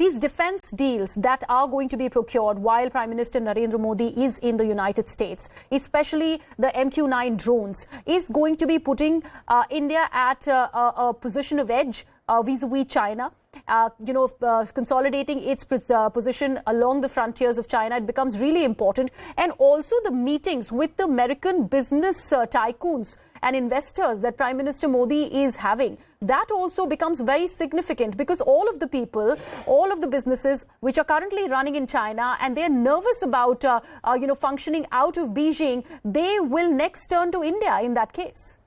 these defense deals that are going to be procured while Prime Minister Narendra Modi is in the United States, especially the MQ-9 drones, is going to be putting India at a position of edge vis-a-vis China. Consolidating its position along the frontiers of China, it becomes really important. And also the meetings with the American business tycoons and investors that Prime Minister Modi is having, that also becomes very significant, because all of the people, all of the businesses which are currently running in China, and they're nervous about functioning out of Beijing, they will next turn to India in that case.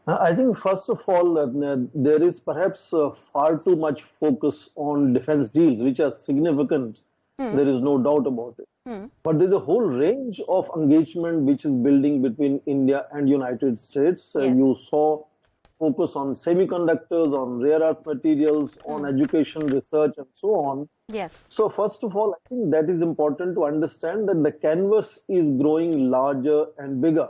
I think, first of all, there is perhaps far too much focus on defense deals, which are significant. There is no doubt about it. But there's a whole range of engagement which is building between India and United States. Yes. You saw focus on semiconductors, on rare earth materials, on education, research, and so on. Yes. So first of all, I think that is important to understand that the canvas is growing larger and bigger.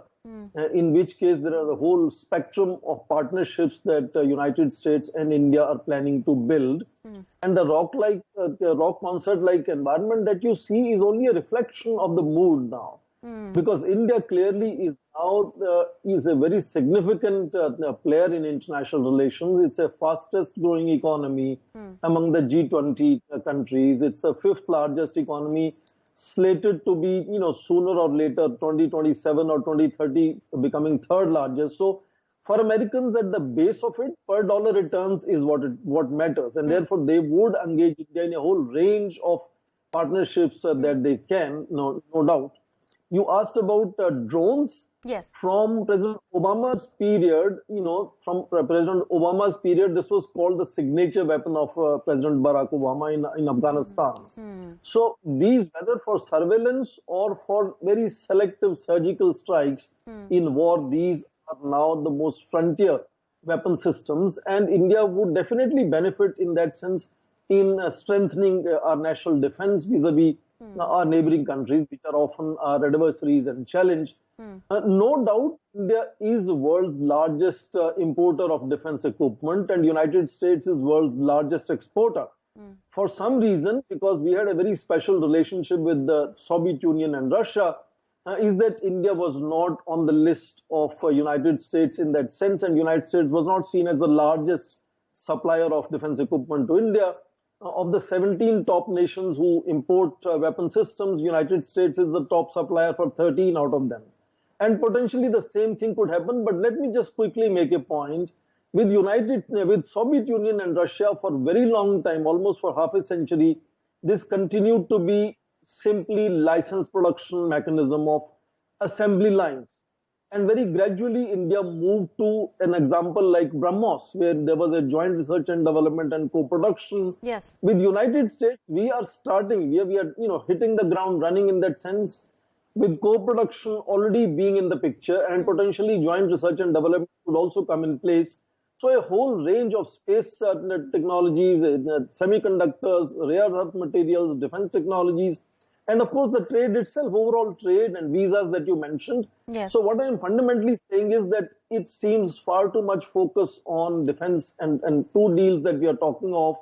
In which case there are a whole spectrum of partnerships that United States and India are planning to build. And the rock concert-like environment that you see is only a reflection of the mood now. Because India clearly is now is a very significant player in international relations. It's a fastest growing economy among the G20 countries. It's the 5th largest economy, slated to be, sooner or later, 2027 or 2030, becoming 3rd largest. So for Americans, at the base of it, per dollar returns is what matters. And therefore, they would engage India in a whole range of partnerships that they can, no doubt. You asked about drones. Yes. From President Obama's period, this was called the signature weapon of President Barack Obama in Afghanistan. So these, whether for surveillance or for very selective surgical strikes in war, these are now the most frontier weapon systems. And India would definitely benefit in that sense in strengthening our national defense vis-a-vis our neighboring countries, which are often our adversaries and challenge. No doubt, India is the world's largest importer of defense equipment, and United States is world's largest exporter. For some reason, because we had a very special relationship with the Soviet Union and Russia, is that India was not on the list of United States in that sense, and United States was not seen as the largest supplier of defense equipment to India. Of the 17 top nations who import weapon systems, United States is the top supplier for 13 out of them. And potentially the same thing could happen. But let me just quickly make a point. With Soviet Union and Russia for a very long time, almost for half a century, this continued to be simply licensed production mechanism of assembly lines. And very gradually, India moved to an example like BrahMos, where there was a joint research and development and co-production. Yes. With United States, we are starting, we are hitting the ground running in that sense, with co-production already being in the picture, and potentially joint research and development would also come in place. So a whole range of space technologies, semiconductors, rare earth materials, defense technologies, and of course the trade itself, overall trade and visas that you mentioned. Yes. So what I am fundamentally saying is that it seems far too much focus on defense and two deals that we are talking of.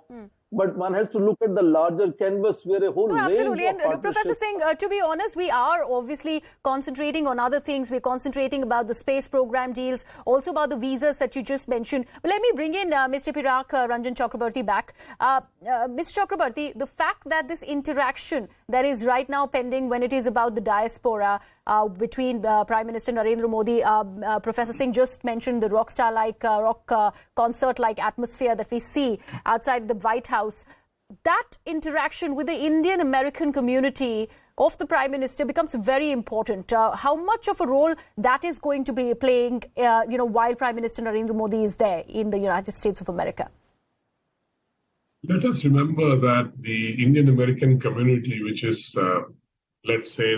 But one has to look at the larger canvas where a whole range absolutely. of And Professor Singh, to be honest, we are obviously concentrating on other things. We're concentrating about the space program deals, also about the visas that you just mentioned. But let me bring in Mr. Pirag Ranjan Chakrabarti back. Mr. Chakrabarti, the fact that this interaction that is right now pending when it is about the diaspora between Prime Minister Narendra Modi, Professor Singh just mentioned the rock concert-like atmosphere that we see outside the White House. That interaction with the Indian American community of the Prime Minister becomes very important. How much of a role that is going to be playing, while Prime Minister Narendra Modi is there in the United States of America? Let us remember that the Indian American community, which is, let's say,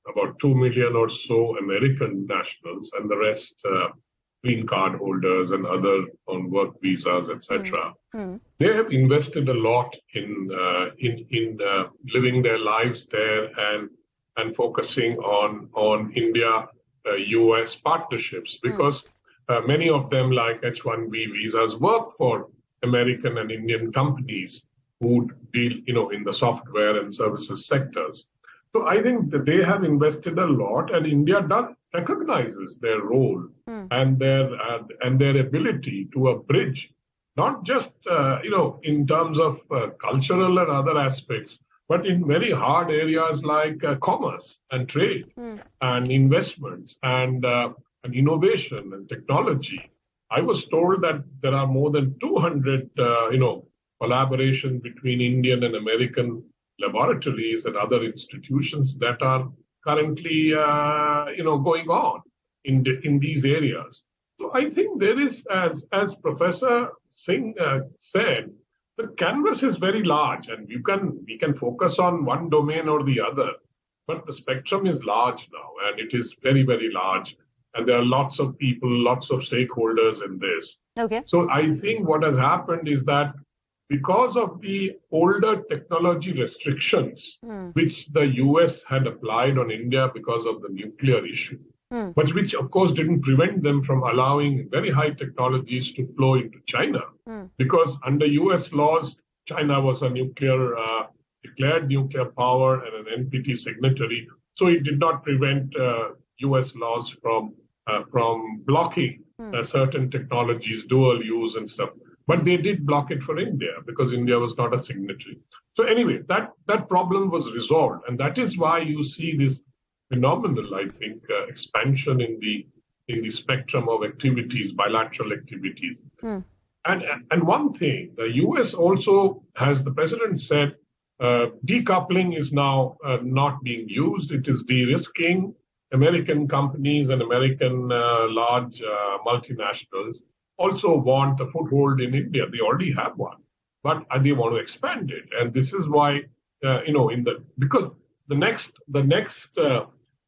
about 2 million or so American nationals, and the rest green card holders and other on work visas, etc. They have invested a lot in living their lives there and focusing on India-US partnerships, because many of them, like H-1B visas, work for American and Indian companies who deal, in the software and services sectors. So I think that they have invested a lot, and India recognizes their role and their ability to bridge, not just in terms of cultural and other aspects, but in very hard areas like commerce and trade and investments and innovation and technology. I was told that there are more than 200 collaboration between Indian and American laboratories and other institutions that are currently going on in these areas. So I think there is, as Professor Singh said, the canvas is very large, and we can focus on one domain or the other, but the spectrum is large now, and it is very, very large, and there are lots of people, lots of stakeholders in this. Okay. So I think what has happened is that because of the older technology restrictions, which the US had applied on India because of the nuclear issue, but which of course didn't prevent them from allowing very high technologies to flow into China, because under US laws, China was a declared nuclear power and an NPT signatory, so it did not prevent US laws from blocking certain technologies, dual use and stuff. But they did block it for India because India was not a signatory. So anyway, that problem was resolved, and that is why you see this phenomenal, I think, expansion in the spectrum of activities, bilateral activities. And one thing, the US also, as the president said, decoupling is now not being used. It is de-risking. American companies and American large multinationals also want a foothold in India. They already have one, but they want to expand it. And this is why, because the next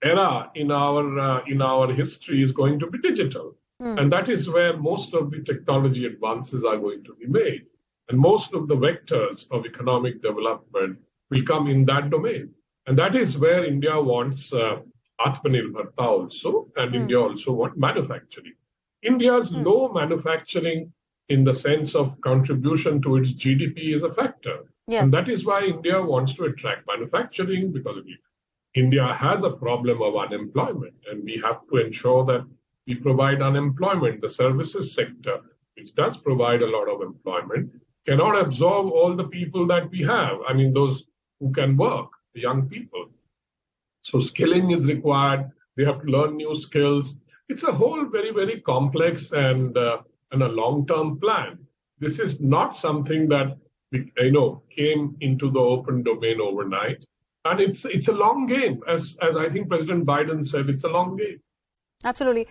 era in our history is going to be digital, and that is where most of the technology advances are going to be made, and most of the vectors of economic development will come in that domain, and that is where India wants Atmanirbharta also, and India also wants manufacturing. India's low manufacturing in the sense of contribution to its GDP is a factor. Yes. And that is why India wants to attract manufacturing, because India has a problem of unemployment, and we have to ensure that we provide unemployment. The services sector, which does provide a lot of employment, cannot absorb all the people that we have. I mean, those who can work, the young people. So skilling is required. They have to learn new skills. It's a whole very, very complex and a long-term plan. This is not something that came into the open domain overnight, and it's a long game. As I think President Biden said, it's a long game. Absolutely.